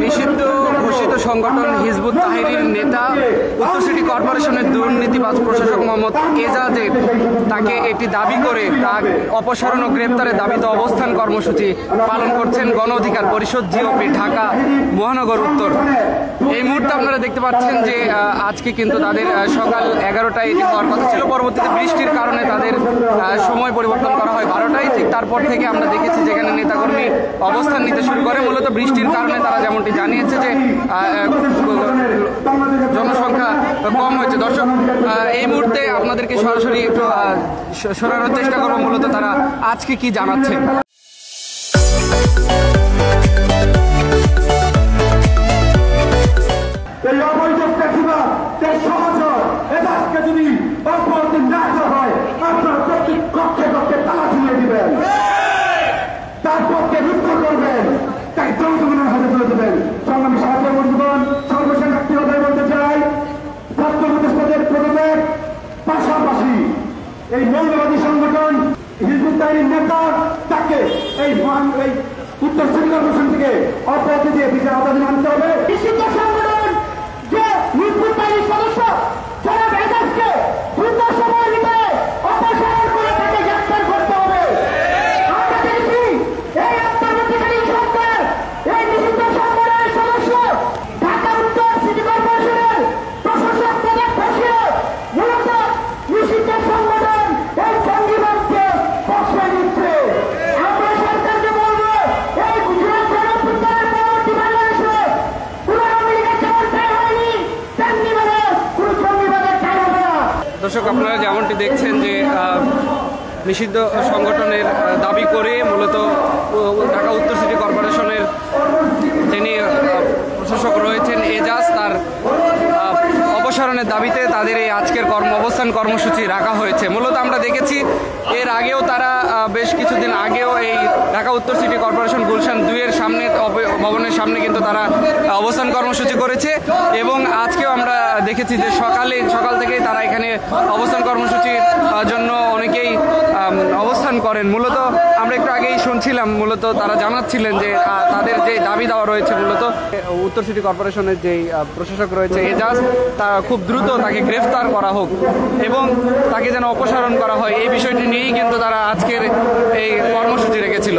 নিষিদ্ধ ঘোষিত সংগঠন হিজবুত তাহরির নেতা উত্তর সিটি কর্পোরেশনের দুর্নীতিবাজ প্রশাসক মোহাম্মদ এজাজের তাকে এটি দাবি করে তার অপসারণ ও গ্রেপ্তারের দাবিতে অবস্থান কর্মসূচি পালন করছেন গণ অধিকার পরিষদ জিওপি ঢাকা মহানগর উত্তর। এই মুহূর্তে আপনারা দেখতে পাচ্ছেন যে আজকে কিন্তু তাদের সকাল 11টায় এটি হওয়ার কথা ছিল, পরবর্তীতে বৃষ্টির কারণে তাদের সময় পরিবর্তন করা হয় 12টায়। ঠিক তারপর থেকে আমরা দেখেছি যেখানে নেতাকর্মী অবস্থান নিতে শুরু করে। মূলত বৃষ্টির কারণে তারা যেমনটি জানিয়েছে যে জনসংখ্যা কম হয়েছে। দর্শক, এই মুহূর্তে আপনাদেরকে সরাসরি একটু শোনানোর চেষ্টা করবো মূলত তারা আজকে কি জানাচ্ছেন। এই মৌলবাদী সংগঠন হিজবুত তাহরির নেতা তাকে এই উত্তর সিটি কর্পোরেশন থেকে অব্যাহতি দিয়ে বিচার আদালতে আনতে হবে। নিষিদ্ধ সংগঠন যে হিজবুত তাহরির সদস্য যারা এজাজকে দ্রুত সময়ের ভিতরে অপসারণ করে তাকে গ্রেফতার করতে হবে। আমরা দেখেছি এই অন্তর্বর্তীকালীন সরকার এই নিষিদ্ধ সংগঠনের সদস্য ঢাকা উত্তর সিটি কর্পোরেশনের প্রশাসক পদে বসিয়ে মূলত নিষিদ্ধ সংগঠন এই জঙ্গিবাদকে প্রশ্রয় দিচ্ছে। আমরা সরকারকে বলবো এই গুজরাট গণঅভ্যুত্থানের পরবর্তী বাংলাদেশে পুরো আমেরিকা যেমন ঠাই হয়নি তেমনি মানে পুরো জঙ্গিবাদের ঠাই হবে না। দর্শক, আপনারা যেমনটি দেখছেন যে নিষিদ্ধ সংগঠনের দাবি করে মূলত ঢাকা উত্তর সিটি কর্পোরেশনের যিনি প্রশাসক রয়েছেন এজাজ তার অপসারণের দাবিতে তাদের এই আজকের অবস্থান কর্মসূচি রাখা হয়েছে। মূলত আমরা দেখেছি এর আগেও তারা বেশ কিছুদিন আগেও এই ঢাকা উত্তর সিটি কর্পোরেশন গুলশান 2-এর সামনে ভবনের সামনে কিন্তু তারা অবস্থান কর্মসূচি করেছে এবং আজকেও আমরা দেখেছি যে সকাল থেকেই তারা এখানে অবস্থান কর্মসূচির জন্য অনেকেই অবস্থান করেন। মূলত আমরা একটু আগেই শুনছিলাম মূলত তারা জানাচ্ছিলেন যে তাদের যে দাবি দেওয়া রয়েছে মূলত উত্তর সিটি কর্পোরেশনের যেই প্রশাসক রয়েছে এজাজ তা খুব দ্রুত তাকে গ্রেফতার করা হোক এবং তাকে যেন অপসারণ করা হয়, এই বিষয়টি নিয়েই কিন্তু তারা আজকের এই কর্মসূচি রেখেছিল।